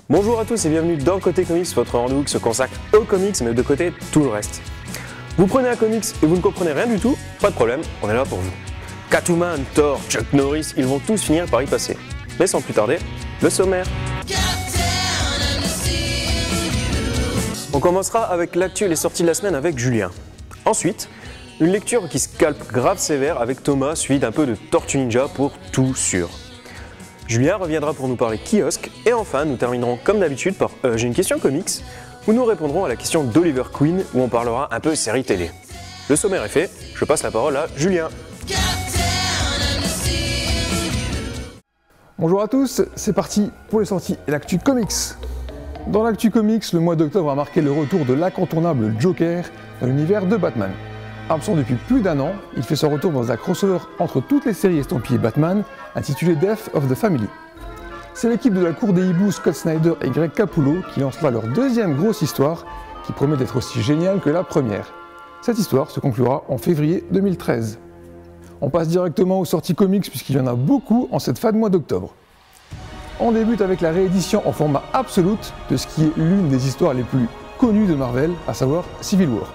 Bonjour à tous et bienvenue dans Côté Comics, votre rendez-vous qui se consacre aux comics, mais de côté tout le reste. Vous prenez un comics et vous ne comprenez rien du tout, pas de problème, on est là pour vous. Catwoman, Thor, Chuck Norris, ils vont tous finir par y passer. Mais sans plus tarder, le sommaire. On commencera avec l'actu et les sorties de la semaine avec Julien. Ensuite, une lecture qui scalpe grave sévère avec Thomas, suivi d'un peu de Tortue Ninja pour tout sûr. Julien reviendra pour nous parler kiosque, et enfin nous terminerons comme d'habitude par J'ai une question comics, où nous répondrons à la question d'Oliver Queen, où on parlera un peu série télé. Le sommaire est fait, je passe la parole à Julien. Bonjour à tous, c'est parti pour les sorties et l'actu comics. Dans l'actu comics, le mois d'octobre a marqué le retour de l'incontournable Joker dans l'univers de Batman. Absent depuis plus d'un an, il fait son retour dans un crossover entre toutes les séries estampillées Batman, intitulé Death of the Family. C'est l'équipe de la cour des hiboux Scott Snyder et Greg Capullo qui lancera leur deuxième grosse histoire, qui promet d'être aussi géniale que la première. Cette histoire se conclura en février 2013. On passe directement aux sorties comics puisqu'il y en a beaucoup en cette fin de mois d'octobre. On débute avec la réédition en format absolute de ce qui est l'une des histoires les plus connues de Marvel, à savoir Civil War.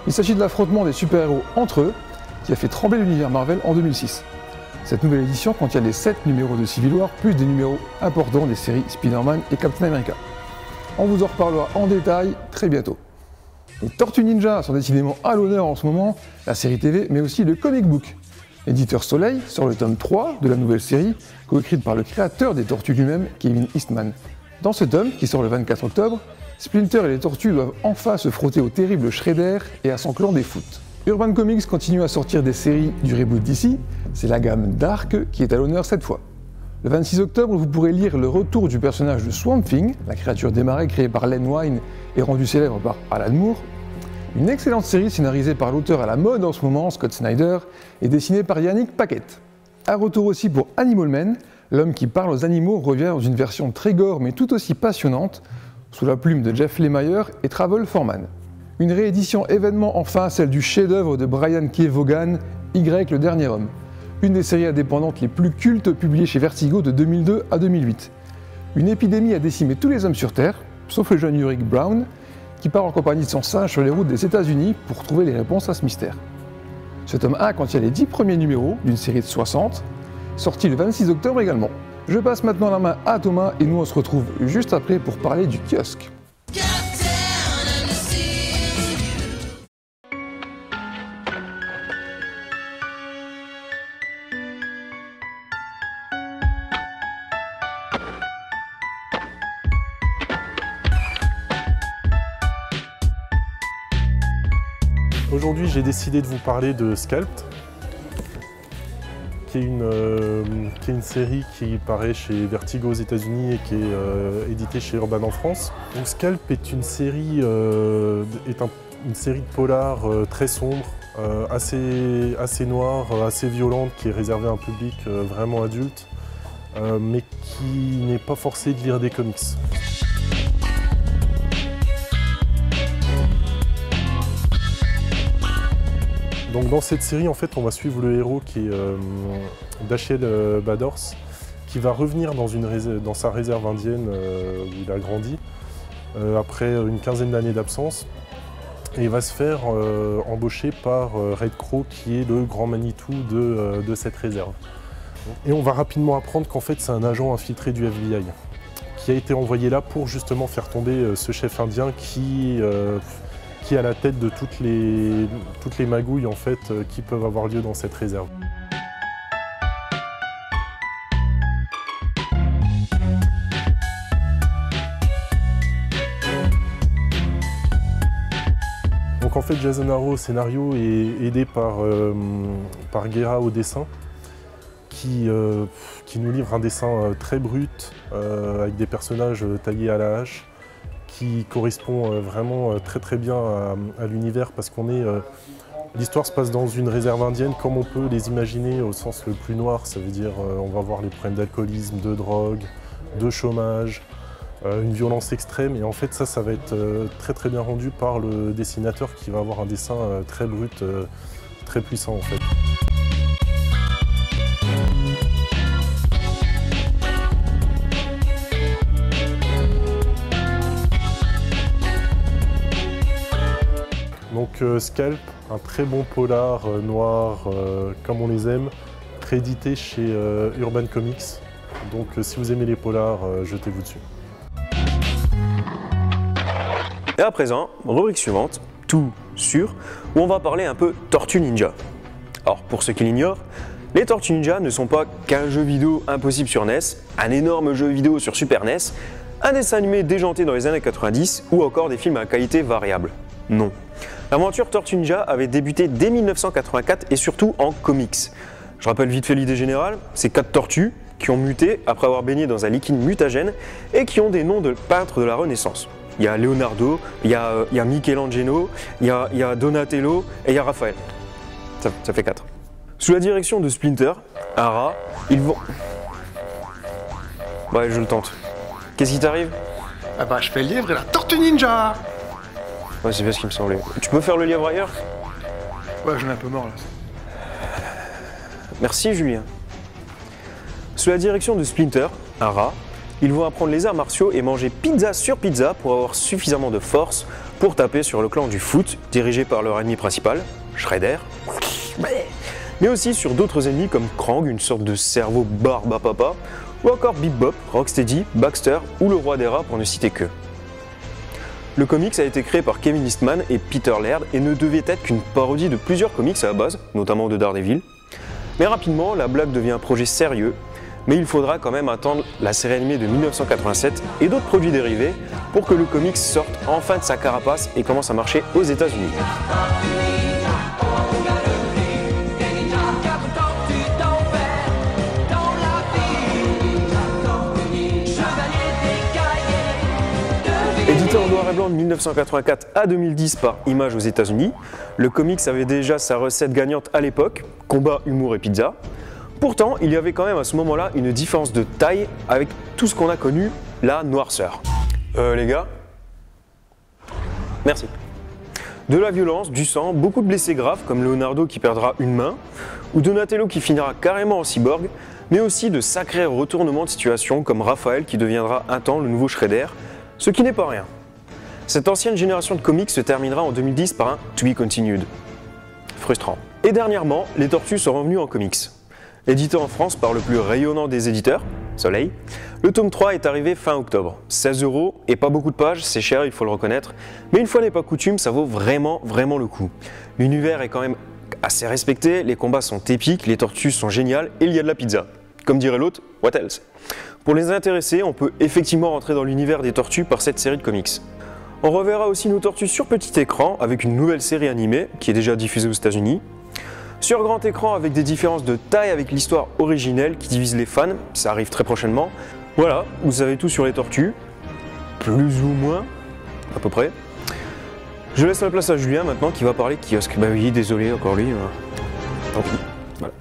Il s'agit de l'affrontement des super-héros entre eux, qui a fait trembler l'univers Marvel en 2006. Cette nouvelle édition contient les 7 numéros de Civil War, plus des numéros importants des séries Spider-Man et Captain America. On vous en reparlera en détail très bientôt. Les Tortues Ninja sont décidément à l'honneur en ce moment, la série TV, mais aussi le comic book. L'éditeur Soleil sort le tome 3 de la nouvelle série, coécrite par le créateur des Tortues lui-même, Kevin Eastman. Dans ce tome, qui sort le 24 octobre, Splinter et les Tortues doivent enfin se frotter au terrible Shredder et à son clan des Foot. Urban Comics continue à sortir des séries du reboot d'ici, c'est la gamme Dark qui est à l'honneur cette fois. Le 26 octobre, vous pourrez lire le retour du personnage de Swamp Thing, la créature des marais créée par Len Wein et rendue célèbre par Alan Moore. Une excellente série scénarisée par l'auteur à la mode en ce moment, Scott Snyder, et dessinée par Yannick Paquette. Un retour aussi pour Animal Man, l'homme qui parle aux animaux revient dans une version très gore mais tout aussi passionnante, sous la plume de Jeff Lemire et Travel Foreman. Une réédition événement enfin, celle du chef-d'œuvre de Brian K. Vaughan, Y, le dernier homme. Une des séries indépendantes les plus cultes publiées chez Vertigo de 2002 à 2008. Une épidémie a décimé tous les hommes sur Terre, sauf le jeune Ulrich Brown, qui part en compagnie de son singe sur les routes des États-Unis pour trouver les réponses à ce mystère. Ce tome 1 contient les 10 premiers numéros d'une série de 60, sorti le 26 octobre également. Je passe maintenant la main à Thomas et nous on se retrouve juste après pour parler du kiosque. Aujourd'hui, j'ai décidé de vous parler de Scalped, qui est une série qui paraît chez Vertigo aux États-Unis et qui est éditée chez Urban en France. Donc Scalped est une série de polar très sombre, assez noire, assez violente, qui est réservée à un public vraiment adulte, mais qui n'est pas forcé de lire des comics. Donc dans cette série, en fait, on va suivre le héros qui est Dashiell Badors, qui va revenir dans sa réserve indienne où il a grandi, après une quinzaine d'années d'absence. Et il va se faire embaucher par Red Crow, qui est le grand Manitou de cette réserve. Et on va rapidement apprendre qu'en fait, c'est un agent infiltré du FBI, qui a été envoyé là pour justement faire tomber ce chef indien qui est à la tête de toutes les magouilles en fait, qui peuvent avoir lieu dans cette réserve. Donc en fait, Jason Aaron au scénario est aidé par Guerra au dessin, qui nous livre un dessin très brut, avec des personnages taillés à la hache, qui correspond vraiment très bien à l'univers parce qu'on est... L'histoire se passe dans une réserve indienne comme on peut les imaginer au sens le plus noir, ça veut dire on va voir les problèmes d'alcoolisme, de drogue, de chômage, une violence extrême et en fait ça va être très bien rendu par le dessinateur qui va avoir un dessin très brut, très puissant en fait. Donc Scalp, un très bon polar noir comme on les aime, réédité chez Urban Comics. Donc si vous aimez les polars, jetez-vous dessus. Et à présent, rubrique suivante, tout sur, où on va parler un peu Tortues Ninja. Alors pour ceux qui l'ignorent, les Tortues Ninja ne sont pas qu'un jeu vidéo impossible sur NES, un énorme jeu vidéo sur Super NES, un dessin animé déjanté dans les années 90 ou encore des films à qualité variable. Non. L'aventure Tortues Ninja avait débuté dès 1984 et surtout en comics. Je rappelle vite fait l'idée générale, c'est 4 tortues qui ont muté après avoir baigné dans un liquide mutagène et qui ont des noms de peintres de la Renaissance. Il y a Leonardo, il y a Michelangelo, il y a Donatello et il y a Raphaël. Ça fait 4. Sous la direction de Splinter, un rat, ils vont... Ouais, je le tente. Qu'est-ce qui t'arrive? Ah bah je fais le livre et la Tortue Ninja. Ouais, c'est bien ce qui me semblait. Tu peux faire le lièvre ailleurs? Ouais, j'en ai un peu mort là. Merci Julien. Sous la direction de Splinter, un rat, ils vont apprendre les arts martiaux et manger pizza sur pizza pour avoir suffisamment de force pour taper sur le clan du foot, dirigé par leur ennemi principal, Shredder, mais aussi sur d'autres ennemis comme Krang, une sorte de cerveau barbe à papa, ou encore Bip Bop, Rocksteady, Baxter ou le roi des rats pour ne citer que. Le comics a été créé par Kevin Eastman et Peter Laird et ne devait être qu'une parodie de plusieurs comics à la base, notamment de Daredevil. Mais rapidement, la blague devient un projet sérieux, mais il faudra quand même attendre la série animée de 1987 et d'autres produits dérivés pour que le comics sorte enfin de sa carapace et commence à marcher aux États-Unis. Édité en noir et blanc de 1984 à 2010 par Image aux États-Unis, le comics avait déjà sa recette gagnante à l'époque, combat, humour et pizza. Pourtant, il y avait quand même à ce moment-là une différence de taille avec tout ce qu'on a connu, la noirceur. Les gars? Merci. De la violence, du sang, beaucoup de blessés graves comme Leonardo qui perdra une main, ou Donatello qui finira carrément en cyborg, mais aussi de sacrés retournements de situation comme Raphaël qui deviendra un temps le nouveau Shredder, ce qui n'est pas rien. Cette ancienne génération de comics se terminera en 2010 par un To Be Continued. Frustrant. Et dernièrement, les Tortues sont revenues en comics. Édité en France par le plus rayonnant des éditeurs, Soleil, le tome 3 est arrivé fin octobre. 16 € et pas beaucoup de pages, c'est cher, il faut le reconnaître, mais une fois n'est pas coutume, ça vaut vraiment le coup. L'univers est quand même assez respecté, les combats sont épiques, les tortues sont géniales et il y a de la pizza. Comme dirait l'autre, what else? Pour les intéressés, on peut effectivement rentrer dans l'univers des tortues par cette série de comics. On reverra aussi nos tortues sur petit écran avec une nouvelle série animée qui est déjà diffusée aux États-Unis. Sur grand écran avec des différences de taille avec l'histoire originelle qui divise les fans, ça arrive très prochainement. Voilà, vous savez tout sur les tortues, plus ou moins, à peu près. Je laisse la place à Julien maintenant qui va parler de kiosque. Bah oui, désolé, encore lui. Tant pis. Voilà.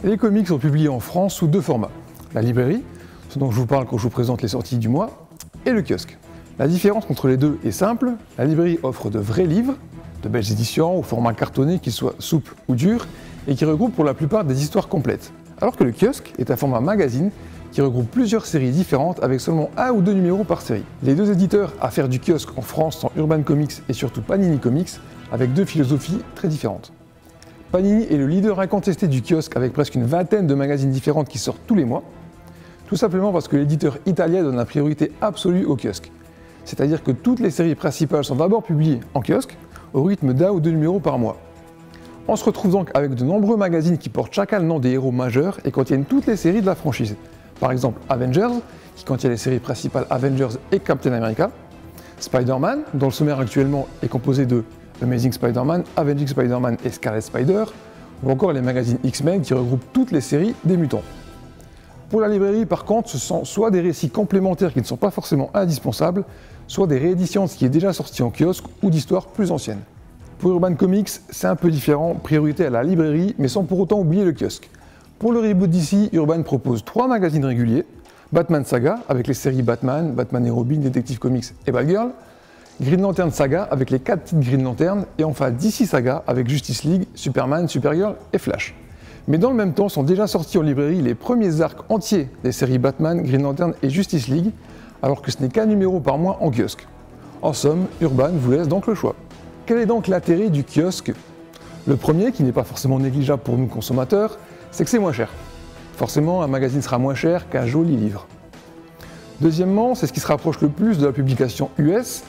Les comics sont publiés en France sous 2 formats. La librairie, ce dont je vous parle quand je vous présente les sorties du mois, et le kiosque. La différence entre les deux est simple, la librairie offre de vrais livres, de belles éditions au format cartonné qu'ils soient souples ou durs, et qui regroupent pour la plupart des histoires complètes. Alors que le kiosque est un format magazine qui regroupe plusieurs séries différentes avec seulement 1 ou 2 numéros par série. Les deux éditeurs à faire du kiosque en France sont Urban Comics et surtout Panini Comics, avec 2 philosophies très différentes. Panini est le leader incontesté du kiosque avec presque une vingtaine de magazines différents qui sortent tous les mois, tout simplement parce que l'éditeur italien donne la priorité absolue au kiosque. C'est-à-dire que toutes les séries principales sont d'abord publiées en kiosque, au rythme d'1 ou 2 numéros par mois. On se retrouve donc avec de nombreux magazines qui portent chacun le nom des héros majeurs et contiennent toutes les séries de la franchise. Par exemple Avengers, qui contient les séries principales Avengers et Captain America, Spider-Man, dont le sommaire actuellement est composé de Amazing Spider-Man, Avenging Spider-Man et Scarlet Spider, ou encore les magazines X-Men qui regroupent toutes les séries des mutants. Pour la librairie, par contre, ce sont soit des récits complémentaires qui ne sont pas forcément indispensables, soit des rééditions de ce qui est déjà sorti en kiosque ou d'histoires plus anciennes. Pour Urban Comics, c'est un peu différent, priorité à la librairie, mais sans pour autant oublier le kiosque. Pour le reboot d'ici, Urban propose 3 magazines réguliers, Batman Saga, avec les séries Batman, Batman et Robin, Detective Comics et Batgirl, Green Lantern Saga, avec les 4 titres Green Lantern, et enfin DC Saga, avec Justice League, Superman, Supergirl et Flash. Mais dans le même temps sont déjà sortis en librairie les premiers arcs entiers des séries Batman, Green Lantern et Justice League, alors que ce n'est qu'un numéro par mois en kiosque. En somme, Urban vous laisse donc le choix. Quel est donc l'intérêt du kiosque? Le premier, qui n'est pas forcément négligeable pour nous consommateurs, c'est que c'est moins cher. Forcément, un magazine sera moins cher qu'un joli livre. Deuxièmement, c'est ce qui se rapproche le plus de la publication US,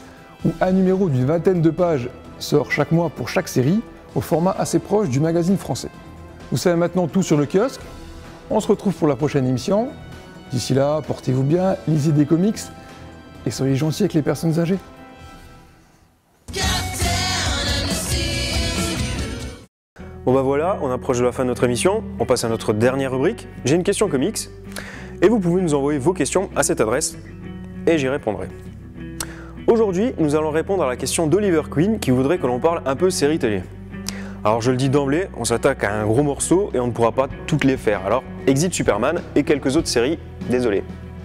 où un numéro d'une vingtaine de pages sort chaque mois pour chaque série, au format assez proche du magazine français. Vous savez maintenant tout sur le kiosque. On se retrouve pour la prochaine émission. D'ici là, portez-vous bien, lisez des comics et soyez gentils avec les personnes âgées. Bon bah voilà, on approche de la fin de notre émission, on passe à notre dernière rubrique, j'ai une question comics, et vous pouvez nous envoyer vos questions à cette adresse, et j'y répondrai. Aujourd'hui, nous allons répondre à la question d'Oliver Queen qui voudrait que l'on parle un peu série télé. Alors je le dis d'emblée, on s'attaque à un gros morceau et on ne pourra pas toutes les faire, alors exit Superman et quelques autres séries, désolé.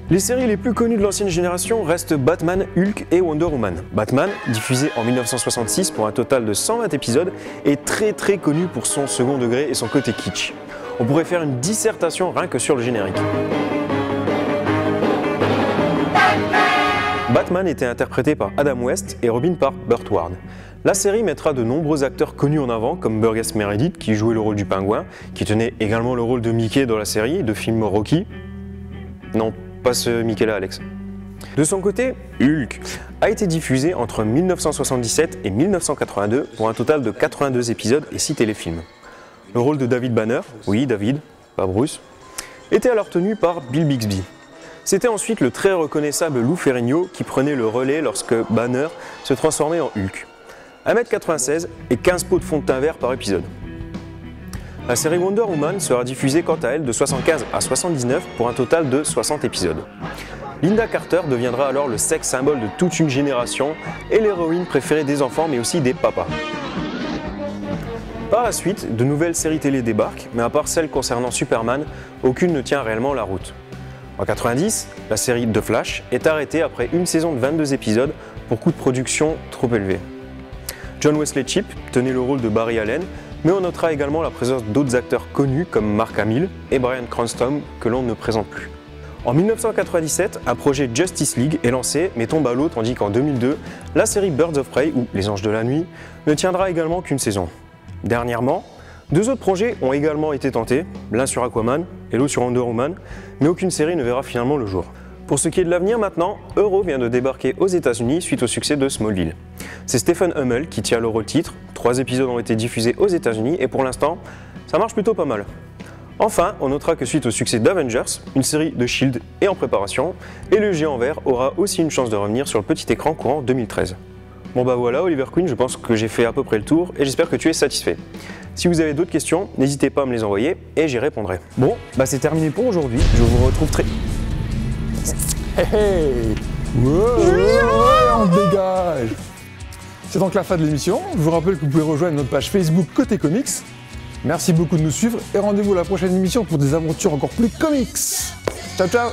Les séries les plus connues de l'ancienne génération restent Batman, Hulk et Wonder Woman. Batman, diffusé en 1966 pour un total de 120 épisodes, est très connu pour son second degré et son côté kitsch. On pourrait faire une dissertation rien que sur le générique. Batman était interprété par Adam West et Robin par Burt Ward. La série mettra de nombreux acteurs connus en avant, comme Burgess Meredith, qui jouait le rôle du pingouin, qui tenait également le rôle de Mickey dans la série de film Rocky. Non, pas ce Mickey-là, Alex. De son côté, Hulk a été diffusé entre 1977 et 1982 pour un total de 82 épisodes et 6 téléfilms. Le rôle de David Banner, oui David, pas Bruce, était alors tenu par Bill Bixby. C'était ensuite le très reconnaissable Lou Ferrigno qui prenait le relais lorsque Banner se transformait en Hulk. 1m96 et 15 pots de fond de teint vert par épisode. La série Wonder Woman sera diffusée quant à elle de 75 à 79 pour un total de 60 épisodes. Linda Carter deviendra alors le sexe symbole de toute une génération et l'héroïne préférée des enfants mais aussi des papas. Par la suite, de nouvelles séries télé débarquent, mais à part celles concernant Superman, aucune ne tient réellement la route. En 90, la série The Flash est arrêtée après une saison de 22 épisodes pour coût de production trop élevé. John Wesley Shipp tenait le rôle de Barry Allen, mais on notera également la présence d'autres acteurs connus comme Mark Hamill et Bryan Cranston que l'on ne présente plus. En 1997, un projet Justice League est lancé mais tombe à l'eau tandis qu'en 2002, la série Birds of Prey ou Les Anges de la Nuit ne tiendra également qu'une saison. Dernièrement, 2 autres projets ont également été tentés, l'un sur Aquaman et l'autre sur Wonder Woman, mais aucune série ne verra finalement le jour. Pour ce qui est de l'avenir maintenant, Euro vient de débarquer aux États-Unis suite au succès de Smallville. C'est Stephen Hummel qui tient le rôle titre, 3 épisodes ont été diffusés aux États-Unis et pour l'instant, ça marche plutôt pas mal. Enfin, on notera que suite au succès d'Avengers, une série de Shield est en préparation et le géant vert aura aussi une chance de revenir sur le petit écran courant 2013. Bon bah voilà Oliver Queen, je pense que j'ai fait à peu près le tour et j'espère que tu es satisfait. Si vous avez d'autres questions, n'hésitez pas à me les envoyer et j'y répondrai. Bon, bah c'est terminé pour aujourd'hui, je vous retrouve très... Hey, hey. Wow, on dégage. C'est donc la fin de l'émission. Je vous rappelle que vous pouvez rejoindre notre page Facebook Côté Comics. Merci beaucoup de nous suivre et rendez-vous à la prochaine émission pour des aventures encore plus comics. Ciao ciao.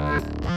Bye.